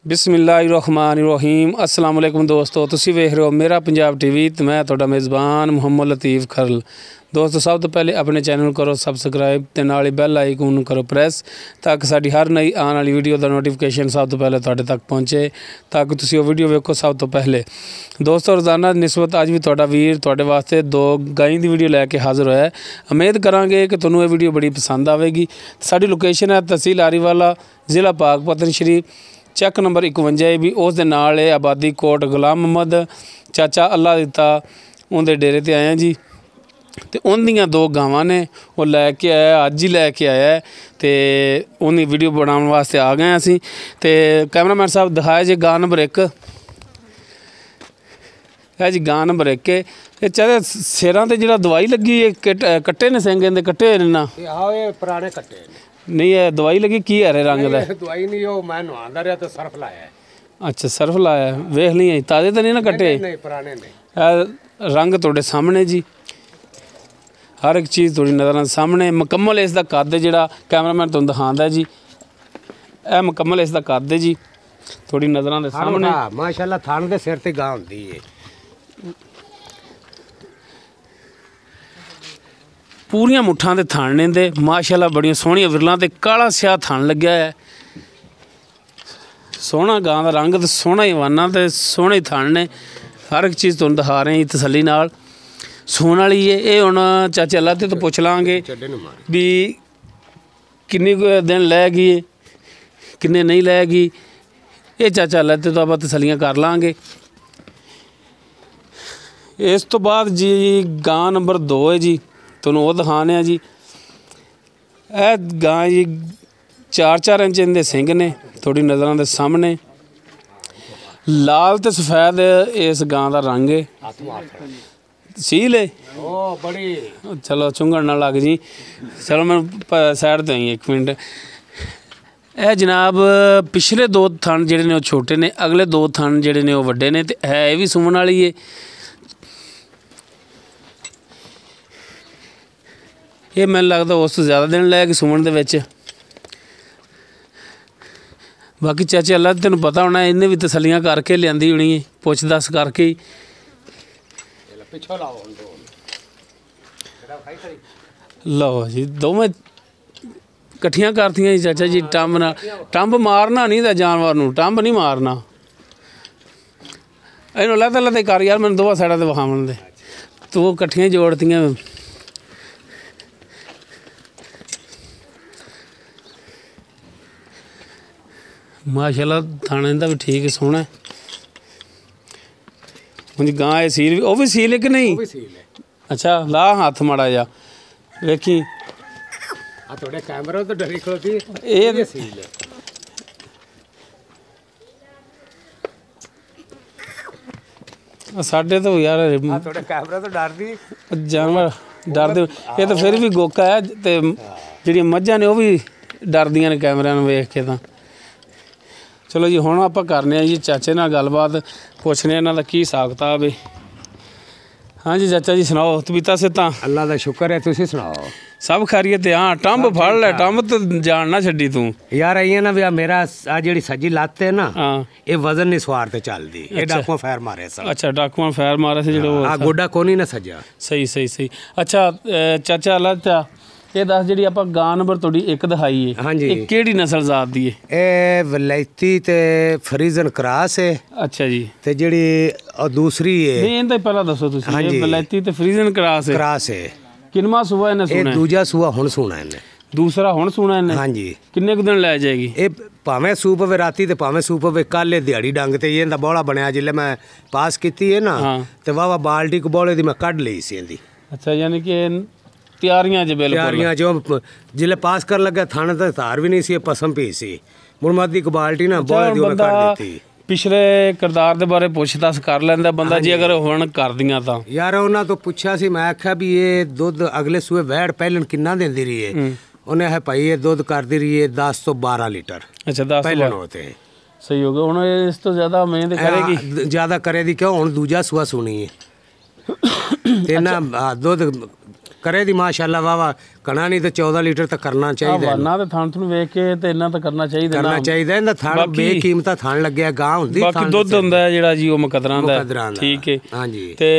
बिस्मिल्लाहिर्रहमानिर्रहीम अस्सलाम वालेकुम दोस्तों तुसी वेख रहे हो मेरा पंजाब टीवी तो मैं तुहाडा मेज़बान मुहम्मद लतीफ़ खरल। दोस्तों सब तो पहले अपने चैनल करो सबसक्राइब ते नाल ही बैल आइकन करो प्रेस ताकि साडी हर नई आने वाली वीडियो का नोटिफिकेशन सब तो पहले तुहाडे तक पहुँचे ताकि तुसी वो वीडियो वेखो सब तो पहले। दोस्तों रोज़ाना निस्बत अज भी तुहाडा वीर तुहाडे वास्ते दो गाईं दी वीडियो लैके हाज़र होया है। उम्मीद करांगे कि तुहानूं ये वीडियो बड़ी पसंद आवेगी। साडी लोकेशन है तहसील आरीवाला ज़िला पाकपतन शरीफ चैक नंबर 51 भी उस दे नाल है आबादी कोट गुलाम मोहम्मद चाचा अल्लाह दिता उनके डेरे ते आए जी। तो उनदियां दो गावां ने वो लैके आया अज ही लैके आया है तो उन्हें वीडियो बनाने वास्ते आ गए असी। तो कैमरामैन साहब दिखाया जी गां नंबर 1 है जी गां नंबर 1 ये चाहे सिरां ते जिहड़ा दवाई लगी है कट्टे ने सिंग इहदे कट्टे होए ने ना पुराने कट्टे नहीं है दवाई लगी की हरे रंग दा दवाई नहीं वो मैं नहांदा रहा तो सर्फ लाया है। अच्छा सर्फ लाया वेख ली ताजे तो नहीं ना कट्टे नहीं पुराने नहीं रंग थोड़े सामने जी हर एक चीज़ थोड़ी नज़र सामने मुकम्मल इसका कद जिहड़ा कैमरामैन तुहानूं दिखांदा जी ए मुकम्मल इसका कद जी थोड़ी नज़रां दे सामने माशाअल्लाह थान दे सिर ते गां हुंदी है पूरियां मुट्ठां दे थाने दे माशाअल्लाह बड़ियां सोहणियां विरलां ते काला स्याह थान लग्या है। सोहना गां दा रंग ते सोहना ही वाना ते सोहने थान ने हर एक चीज़ तुहानूं दिखा रहे हैं तसल्ली नाल सोहन वाली है। ये हुण चाचे अल्लाह ते तो पुछ लांगे भी किन्नी दिन लैगी किन्ने नहीं लैगी ये चाचा अल्लाह ते तो आप तसल्लियां कर लांगे। इस तो बाद जी गां नंबर 2 है जी तुहानूं वो दिखाने जी ए गां जी 4-4 इंच इनके सिंग ने थोड़ी नज़रां दे सामने लाल ते सफेद इस गां का रंग है सील है बड़ी चलो चुंगन ना लग जी चलो मैं साइड तो आई एक मिनट। ए जनाब पिछले 2 थन जिहड़े ने छोटे ने अगले 2 थन जिहड़े ने वड्डे ने ते है भी सुमन वाली है। ये मैनूं लगदा उस तो ज़्यादा दिन लैगी सुमन दे विच बाकी चाचे अल्लाह तैनूं पता होना इन्हें भी तसल्लियां करके लियांदी होनी है पुछ दस करके ही लो जी दोवें कट्ठियां करतियां जी चाचा जी टंब ना टंब मारना नहीं ता जानवर नूं टंब नहीं मारना इन्हूं लैते लैते कर यार मैनूं दोवां साइडां ते विखावन दे तू वो कट्ठियां जोड़तियां माशाअल्लाह थाने का भी ठीक है सोहना है गां है सील भी सील है कि नहीं अच्छा ला हाथ माड़ा जा वेखी थोड़े कैमरा तो डरी खलोती ये सील है साढ़े तो यार थोड़े कैमरा तो डर दी जानवर डरते ये तो फिर भी गोका है तो जी मझां ने वो भी डरदियां ने कैमरिਆਂ ਨੂੰ वेख के तो चलो जी हुण आपां करने जी चाचे नाल गलबात पुछने इन्हां दा की हिसाब किताब है। हाँ जी चाचा जी सुनाओ तबीयतां सिहतां अल्लाह दा शुक्र है तुसीं सुनाओ सब खैरियत है। हाँ टंब फड़ लै टंब तो जान ना छड्डी तू यार इ'यां ना भी मेरा आ जिहड़ी सज्जी लत्त है ना हाँ ये वजन नहीं सवार ते चलदी ये डाकुआं फैर मारे सन अच्छा डाकुआं फैर मारे से जो आ गोडा कोनी ना सज्जा सही सही सही अच्छा चाचा अल्लाह ये दस जी आप गां नंबर थोड़ी 1 दिखाई है हाँ जी केड़ी नस्ल जात दी है ए वलैती ते फ्रीजन क्रॉस है अच्छा जी ते जिहड़ी दूसरी है नहीं इनदा पहला दसो तुसी ये वलैती ते फ्रीजन क्रॉस है किनमा सुबह इन्हें सुना दूजा सुआ हुण सुना इन्हें दूसरा हुण सुना इन्हें हाँ जी किन्ने कुछ दिन लै जाएगी ये भावें सूप पवे राती ते भावें सूप पवे कल दिहाड़ी डंग ते इहदा बौला बनया जिल्ले मैं पास कीती है ना ते वावा बाल्टी को बौले दी मैं कढ लई सी इहदी अच्छा यानी कि तैयारियां च बिल्कुल तैयारियां जो जिल्ले पास कर लगा थाने ते धार भी नहीं सी पसम पी सी मुरमदी को बाल्टी ना बौले दी मैं कढ दी पिछले किरदार दे बारे पुछ दस कर लैंदा बंदा जी अगर हुण कर दियां तां यार उन्हां तो पुछया सी मैं आख्या भी ये दुध अगले सूए वैड़ पहलन किन्ना देंदी रही है उन्हें है भाई ये दुध करदी रही है 10 तो 12 लीटर अच्छा 10 पहलन होते सही हो गया हुण इस तो ज्यादा उम्मीद करेगी ज्यादा करेगी क्यों हुण दूजा सूआ सुनी है ते ना दुध करे दी माशाल्लाह वाह कना नहीं तो 14 लीटर तक करना चाहिए वाना ते थान थुन वेख के ते इन्ना तो करना चाहिए इन्दा थान बेकीमता थान लग्या गां हुंदी बाकी दुध हुंदा है जेड़ा जी ओ मुकदरां दा ठीक है हां जी ते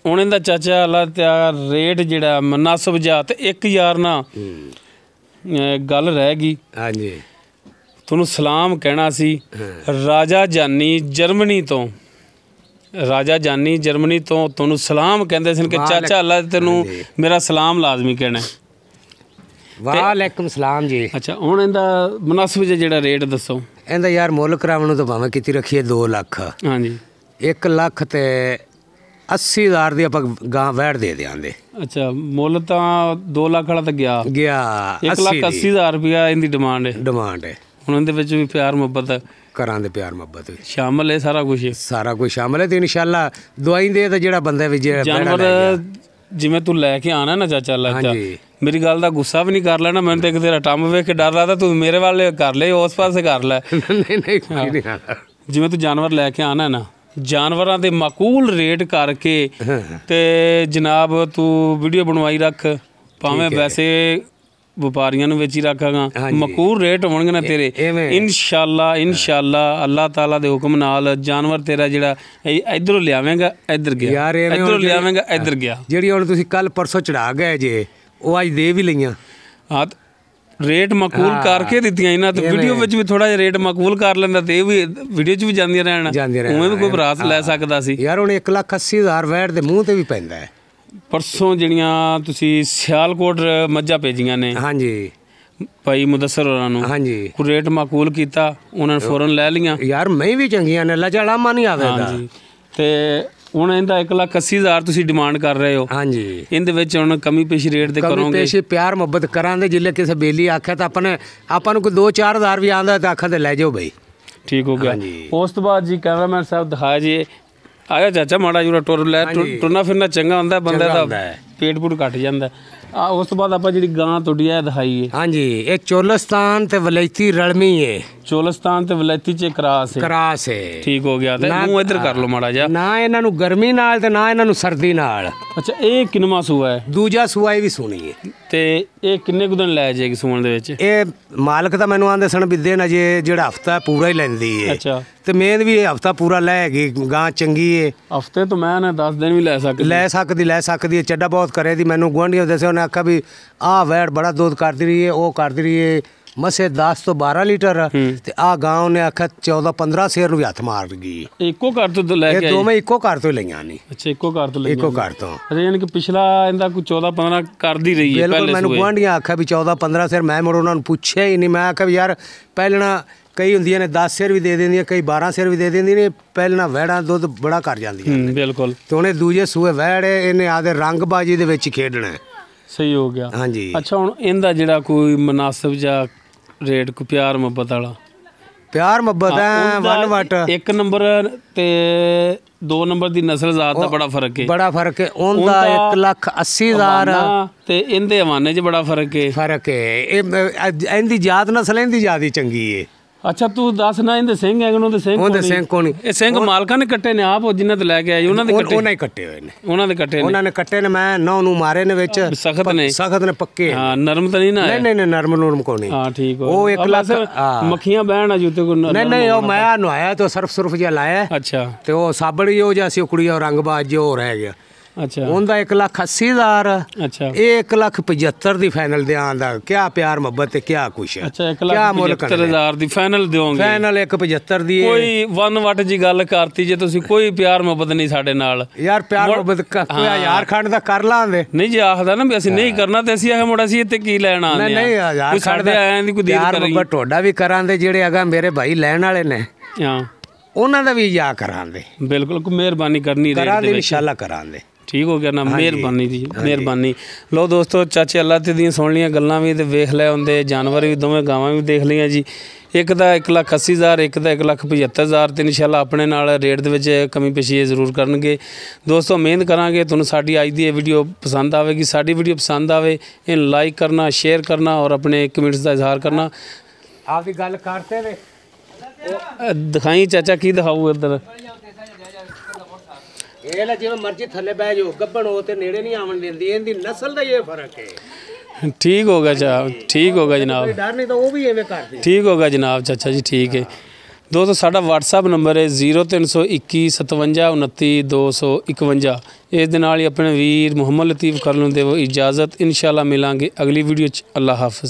हुण इन्दा चाचा अल्लाह ते रेट जेड़ा मुनासिब जा ते एक यार ना गल रह गई हां जी तुहानू सलाम कहना सी राजा जानी जर्मनी तो राजा जानी जर्मनी तो तुहानू सलाम कहंदे सन कि चाचा अल्लाह तेनू मेरा सलाम लाजमी कहना वालेकुम सलाम जी अच्छा हुण इहदा मुनासिब जेड़ा रेट दसो इहदा यार मुल करावन तो भावें किती रखीए 2 लाख हां जी 1 लाख ते 80,000 दी आपां गां वैड़ दे देंगे अच्छा मुल तां 2 लाख वाला तो गया 1,80,000 रुपया इहदी डिमांड है ਹੁਣ ਇਹਦੇ ਵਿੱਚ ਵੀ ਪਿਆਰ ਮੁਹੱਬਤ ਘਰਾਂ ਦੇ ਪਿਆਰ ਮੁਹੱਬਤ ਸ਼ਾਮਲ ਹੈ ਸਾਰਾ ਕੁਝ ਸ਼ਾਮਲ ਹੈ ਤੇ ਇਨਸ਼ਾਅੱਲਾ ਦਵਾਈ ਦੇ ਤਾਂ ਜਿਹੜਾ ਬੰਦਾ ਵੀ ਜਾਨਵਰ ਜਿਵੇਂ ਤੂੰ ਲੈ ਕੇ ਆਣਾ ਨਾ ਚਾਚਾ ਲੱਗਾ ਮੇਰੀ ਗੱਲ ਦਾ ਗੁੱਸਾ ਵੀ ਨਹੀਂ ਕਰ ਲੈਣਾ ਮੈਨੂੰ ਤੇ ਇੱਕ ਤੇਰਾ ਟੰਮ ਵੇਖ ਕੇ ਡਰ ਲੱਗਦਾ ਤੂੰ ਮੇਰੇ ਵਾਲੇ ਕਰ ਲੈ ਉਸ ਪਾਸੇ ਕਰ ਲੈ ਨਹੀਂ ਜਿਵੇਂ ਤੂੰ ਜਾਨਵਰ ਲੈ ਕੇ ਆਣਾ ਨਾ ਜਾਨਵਰਾਂ ਦੇ ਮਾਕੂਲ ਰੇਟ ਕਰਕੇ ਤੇ ਜਨਾਬ ਤੂੰ ਵੀਡੀਓ ਬਣਵਾਈ ਰੱਖ ਭਾਵੇਂ ਵੈਸੇ ਵਪਾਰੀਆਂ ਨੂੰ ਵਿੱਚ ਹੀ ਰੱਖਾਂਗਾ ਮਕੂਰ ਰੇਟ ਹੋਣਗੇ ਨਾ ਤੇਰੇ ਇਨਸ਼ਾਅੱਲਾ ਅੱਲਾਹ ਤਾਲਾ ਦੇ ਹੁਕਮ ਨਾਲ ਜਾਨਵਰ ਤੇਰਾ ਜਿਹੜਾ ਇਧਰੋਂ ਲਿਆਵੇਂਗਾ ਇੱਧਰ ਗਿਆ ਇਧਰੋਂ ਲਿਆਵੇਂਗਾ ਇੱਧਰ ਗਿਆ ਜਿਹੜੀ ਹੁਣ ਤੁਸੀਂ ਕੱਲ ਪਰਸੋਂ ਚੜਾ ਗਏ ਜੇ ਉਹ ਅੱਜ ਦੇ ਵੀ ਲਈਆਂ ਹਾਂ ਰੇਟ ਮਕਬੂਲ ਕਰਕੇ ਦਿੱਤੀਆਂ ਇਹਨਾਂ ਤੇ ਵੀਡੀਓ ਵਿੱਚ ਵੀ ਥੋੜਾ ਜਿਹਾ ਰੇਟ ਮਕਬੂਲ ਕਰ ਲੈਂਦਾ ਤੇ ਇਹ ਵੀ ਵੀਡੀਓ 'ਚ ਵੀ ਜਾਂਦੀਆਂ ਰਹਿਣ ਉਵੇਂ ਵੀ ਕੋਈ ਬਰਾਤ ਲੈ ਸਕਦਾ ਸੀ ਯਾਰ ਹੁਣ 1,80,000 ਵੈਟ ਦੇ ਮੂੰਹ ਤੇ ਵੀ ਪੈਂਦਾ ਹੈ परसों ਜਿਹੜੀਆਂ ਤੁਸੀਂ ਸਿਆਲਕੋਟ ਮੱਝਾਂ ਭੇਜੀਆਂ ਨੇ ਹਾਂਜੀ ਭਾਈ ਮੁਦੱਸਰ ਹੋਰਾਂ ਨੂੰ ਹਾਂਜੀ ਰੇਟ ਮਾਕੂਲ ਕੀਤਾ ਉਹਨਾਂ ਨੇ ਫੌਰਨ ਲੈ ਲਈਆਂ ਯਾਰ ਮੈਂ ਵੀ ਚੰਗੀਆਂ ਨੇ ਲਜਾਲਾਮਾ ਨਹੀਂ ਆਵੇਗਾ ਹਾਂਜੀ ਤੇ ਹੁਣ ਇਹਦਾ 1,80,000 ਤੁਸੀਂ ਡਿਮਾਂਡ ਕਰ ਰਹੇ ਹੋ ਹਾਂਜੀ ਇਹਦੇ ਵਿੱਚ ਹੁਣ ਕਮੀ ਪੇਸ਼ੀ ਰੇਟ ਤੇ ਕਰੋਗੇ ਕਮੀ ਪੇਸ਼ੀ ਪਿਆਰ ਮੁਹੱਬਤ ਕਰਾਂਗੇ ਜਿੱਲੇ ਕਿਸੇ ਬੇਲੀ ਆਖਿਆ ਤਾਂ ਆਪਾਂ ਨੂੰ ਕੋਈ 2-4 ਹਜ਼ਾਰ ਵੀ ਆਂਦਾ ਤਾਂ ਆਖਾਂ ਤੇ ਲੈ ਜਾਓ ਬਈ ਠੀਕ ਹੋ ਗਿਆ ਉਸ ਤੋਂ ਬਾਅਦ ਜੀ ਕੈਮਰਾਮੈਨ ਸਾਹਿਬ ਦਿਖਾਇਆ ਜੀ ਆਇਆ ਚਾਚਾ ਮਾੜਾ ਜੂਰਾ ਟੁਰ ਲੈ ਟੁਰਨਾ ਫਿਰਨਾ ਚੰਗਾ ਹੁੰਦਾ ਬੰਦੇ ਦਾ ਪੇਟ ਪੂਟ ਘਟ ਜਾਂਦਾ ਉਸ ਤੋਂ ਬਾਅਦ ਆਪਾਂ ਜਿਹੜੀ ਗਾਂ ਤੁਹਾਡੀ ਇਹ ਦਿਖਾਈਏ ਹਾਂਜੀ ਇਹ ਚੋਲਸਤਾਨ ਤੇ ਵਲੈਤੀ ਰਲਮੀ ਹੈ ਚੋਲਸਤਾਨ ਤੇ ਵਲੈਤੀ ਚ ਕਰਾਸ ਹੈ ਠੀਕ ਹੋ ਗਿਆ ਤੇ ਮੂੰਹ ਇੱਧਰ ਕਰ ਲਓ ਮਾੜਾ ਜਿਹਾ ਨਾ ਇਹਨਾਂ ਨੂੰ ਗਰਮੀ ਨਾਲ ਤੇ ਨਾ ਇਹਨਾਂ ਨੂੰ ਸਰਦੀ ਨਾਲ ਅੱਛਾ ਇਹ ਕਿੰਨਵਾਂ ਸੂਆ ਹੈ ਦੂਜਾ ਸੂਆ ਇਹ ਵੀ ਸੋਹਣੀ ਹੈ ਤੇ ਇਹ ਕਿੰਨੇ ਕੁ ਦਿਨ ਲੈ ਜਾਏਗੀ ਸੂਣ ਦੇ ਵਿੱਚ ਇਹ ਮਾਲਕ ਤਾਂ ਮੈਨੂੰ ਆਂਦੇ ਸਨ ਵੀ ਦੇਣ ਅਜੇ ਜਿਹੜਾ ਹਫਤਾ ਪੂਰਾ ਹੀ ਲੈਂਦੀ ਹੈ ਅੱਛਾ ਤੇ ਮੇਦ ਵੀ ਇਹ ਹਫਤਾ ਪੂਰਾ ਲੈਗੀ ਗਾਂ ਚੰਗੀ ਹੈ ਹਫਤੇ ਤੋਂ ਮੈਂ ਨਾ 10 ਦਿਨ ਵੀ ਲੈ ਸਕਦੀ ਹੈ ਚੱਡਾ ਬਹੁਤ ਕਰੇ ਦੀ ਮੈਨੂੰ ਗੁਆਂਢੀਆਂ ਦੱਸਿਆ ਉਹਨੇ ਆਖਿਆ ਵੀ ਆਹ ਵੈੜ ਬੜਾ ਦੁੱਧ ਕਰਦੀ ਰਹੀ ਹੈ ਉਹ ਕਰਦੀ ਰਹੀ ਹੈ ਮਸੇ 10 ਤੋਂ 12 ਲੀਟਰ ਤੇ ਆ ਗਾਂ ਨੇ ਆਖਿਆ 14-15 ਸ਼ੇਰ ਨੂੰ ਹੱਥ ਮਾਰ ਗਈ ਇੱਕੋ ਘਰ ਤੋਂ ਲੈ ਕੇ ਇਹ ਦੋਵੇਂ ਇੱਕੋ ਘਰ ਤੋਂ ਲਈਆਂ ਨੇ ਅੱਛਾ ਇੱਕੋ ਘਰ ਤੋਂ ਇੱਕੋ ਘਰ ਤੋਂ ਅਰੇ ਯਾਨੀ ਕਿ ਪਿਛਲਾ ਇਹਦਾ ਕੋਈ 14-15 ਕਰਦੀ ਰਹੀ ਹੈ ਪਹਿਲੇ ਮੈਨੂੰ ਗੁਆਂਢੀਆਂ ਆਖਿਆ ਵੀ 14-15 ਸ਼ੇਰ ਮੈਂ ਮੁੜ ਉਹਨਾਂ ਨੂੰ ਪੁੱਛਿਆ ਹੀ ਨਹੀਂ ਮੈਂ ਆਖਿਆ ਵੀ ਯਾਰ ਪਹਿਲਣਾ ਕਈ ਹੁੰਦੀਆਂ ਨੇ 10 ਸ਼ੇਰ ਵੀ ਦੇ ਦਿੰਦੀਆਂ ਕਈ 12 ਸ਼ੇਰ ਵੀ ਦੇ ਦਿੰਦੀਆਂ ਨੇ ਪਹਿਲਣਾ ਵਹਿੜਾਂ ਦੁੱਧ ਬੜਾ ਕਰ ਜਾਂਦੀਆਂ ਬਿਲਕੁਲ ਤੇ ਉਹਨੇ ਦੂਜੇ ਸੂਏ ਵਹਿੜੇ ਇਹਨੇ ਆਦੇ ਰੰਗਬਾਜੀ ਦੇ ਵਿੱਚ ਖੇਡਣਾ ਸਹੀ ਹੋ ਗਿਆ ਹਾਂਜੀ ਅੱਛਾ ਹੁਣ ਇਹਦਾ ਜਿਹੜਾ ਕੋਈ ਮੁਨਾਸਿਬ ਜਾਂ ਰੇਟ ਕੋ ਪਿਆਰ ਮੁਹੱਬਤ ਵਾਲਾ ਪਿਆਰ ਮੁਹੱਬਤ ਹੈ ਵਨ ਵਟ 1 ਨੰਬਰ ਤੇ 2 ਨੰਬਰ ਦੀ ਨਸਲ ਜ਼ਾਤ ਦਾ ਬੜਾ ਫਰਕ ਹੈ ਉਹਦਾ 1,80,000 ਤੇ ਇਹਦੇ ਹਵਾਨੇ 'ਚ ਬੜਾ ਫਰਕ ਹੈ ਇਹਦੀ ਜਾਤ ਨਸਲ ਇਹਦੀ ਜ਼ਿਆਦਾ ਚੰਗੀ ਹੈ ਅੱਛਾ ਤੂੰ ਦੱਸ ਨਾ ਇਹਦੇ ਸਿੰਘ ਹੈਗੇ ਉਹਦੇ ਸਿੰਘ ਕੋਣੀ ਇਹ ਸਿੰਘ ਮਾਲਕਾਂ ਨੇ ਕੱਟੇ ਨੇ ਆਪ ਜਿਨ੍ਹਾਂ ਤੇ ਲੈ ਕੇ ਆਏ ਉਹਨਾਂ ਦੇ ਕੱਟੇ ਹੋਏ ਨੇ ਉਹਨਾਂ ਨੇ ਕੱਟੇ ਨੇ ਮੈਂ ਨੌ ਨੂੰ ਮਾਰੇ ਨੇ ਵਿੱਚ ਸਖਤ ਨੇ ਪੱਕੇ ਹਾਂ ਨਰਮ ਤਾਂ ਨਹੀਂ ਨਾ ਨਹੀਂ ਨਰਮ ਕੋਣੀ ਹਾਂ ਠੀਕ ਹੋ ਉਹ 1 ਲੱਖ ਮੱਖੀਆਂ ਬਹਿਣ ਆ ਜੁੱਤੇ ਕੋ ਨਹੀਂ ਉਹ ਮੈਂ ਨਹਾਇਆ ਤੇ ਸਰਫ ਜਿਹਾ ਲਾਇਆ ਅੱਛਾ ਤੇ ਉਹ ਸਾਬੜੀ ਉਹ ਜਿਹਾ ਸੀ ਕੁੜੀ ਉਹ ਰੰਗਬਾਜ਼ ਜੋ ਰਹਿ ਗਿਆ ਅੱਛਾ ਉਹਦਾ 1,80,000 ਅੱਛਾ ਇਹ 1,75,000 ਦੀ ਫਾਈਨਲ ਦੇ ਆਂਦਾ ਕਿਆ ਪਿਆਰ ਮੁਹੱਬਤ ਤੇ ਕਿਆ ਕੁਛ ਅੱਛਾ 1,75,000 ਦੀ ਫਾਈਨਲ ਦਿਓਗੇ ਫਾਈਨਲ 1,75 ਦੀ ਕੋਈ ਵਨ ਵਟ ਜੀ ਗੱਲ ਕਰਤੀ ਜੇ ਤੁਸੀਂ ਕੋਈ ਪਿਆਰ ਮੁਹੱਬਤ ਨਹੀਂ ਸਾਡੇ ਨਾਲ ਯਾਰ ਪਿਆਰ ਮੁਹੱਬਤ ਕੋਈ ਯਾਰ ਖੰਡ ਦਾ ਕਰ ਲਾਂਦੇ ਨਹੀਂ ਜੇ ਆਖਦਾ ਨਾ ਵੀ ਅਸੀਂ ਨਹੀਂ ਕਰਨਾ ਤੇ ਅਸੀਂ ਆਹ ਮੁੰਡਾ ਸੀ ਇੱਥੇ ਕੀ ਲੈਣ ਆਂਦੇ ਨਹੀਂ ਯਾਰ ਸਾਡੇ ਆਇਆਂ ਦੀ ਕੋਈ ਦੀਦ ਕਰੀ ਯਾਰ ਮੁਹੱਬਤ ਟੋਡਾ ਵੀ ਕਰਾਂਦੇ ਜਿਹੜੇ ਅਗਾ ਮੇਰੇ ਭਾਈ ਲੈਣ ਵਾਲੇ ਨੇ ਹਾਂ ਉਹਨਾਂ ਦਾ ਵੀ ਜਾ ਕਰਾਂਦੇ ਬਿਲਕੁਲ ਕੋਈ ਮਿਹਰਬਾਨੀ ਕਰਨੀ ਕਰਾਂਦੇ ਇਨਸ਼ਾਅੱਲਾ ਕਰਾਂਦੇ ਠੀਕ ਹੋ ਗਿਆ ਨਾ ਮਿਹਰਬਾਨੀ ਜੀ ਮਿਹਰਬਾਨੀ ਲੋ ਦੋਸਤੋ ਚਾਚੇ ਅੱਲਾ ਤੇ ਦੀਆਂ ਸੁਣ ਲੀਆਂ ਗੱਲਾਂ ਵੀ ਤੇ ਵੇਖ ਲੈ ਹੁੰਦੇ ਜਾਨਵਰ ਵੀ ਦੋਵੇਂ ਗਾਵਾਂ ਵੀ ਦੇਖ ਲਈਆਂ ਜੀ ਇੱਕ ਦਾ 1,80,000 ਇੱਕ ਦਾ 1,75,000 ਤੇ ਇਨਸ਼ਾਅੱਲਾ ਆਪਣੇ ਨਾਲ ਰੇਟ ਦੇ ਵਿੱਚ ਕਮੀ ਪੇਸ਼ੀ ਜ਼ਰੂਰ ਕਰਨਗੇ ਦੋਸਤੋ ਮਿਹਨਤ ਕਰਾਂਗੇ ਤੁਹਾਨੂੰ ਸਾਡੀ ਅੱਜ ਦੀ ਇਹ ਵੀਡੀਓ ਪਸੰਦ ਆਵੇਗੀ ਸਾਡੀ ਵੀਡੀਓ ਪਸੰਦ ਆਵੇ ਇਹਨੂੰ ਲਾਈਕ ਕਰਨਾ ਸ਼ੇਅਰ ਕਰਨਾ ਔਰ ਆਪਣੇ ਕਮੈਂਟਸ ਦਾ ਇਜ਼ਹਾਰ ਕਰਨਾ ਆਪਦੀ ਗੱਲ ਕਰਤੇ ਵੇ ਦਿਖਾਈ ਚਾਚਾ ਕੀ ਦਿਖਾਊ ਇੱਧਰ ਇਹ ਲੈ ਜਿਵੇਂ ਮਰਜ਼ੀ ਥੱਲੇ ਬਹਿ ਜਾਓ, ਗੱਭਣ ਹੋ ਤੇ ਨੇੜੇ ਨਹੀਂ ਆਵਣ ਦਿੰਦੀ, ਇਹਦੀ ਨਸਲ ਦਾ ਇਹ ਫਰਕ ਹੈ। ठीक होगा ठीक होगा जनाब, डर नहीं तो वो भी एवें करदे। ठीक होगा जनाब चाचा जी, ठीक है। दोस्तों साडा WhatsApp नंबर है 0321 57 29 251। इस दे नाल ही अपने वीर मुहम्मद लतीफ़ खरल नूं देवो इजाज़त। इंशाअल्लाह मिलांगे अगली वीडियो च। अल्लाह हाफ़िज़।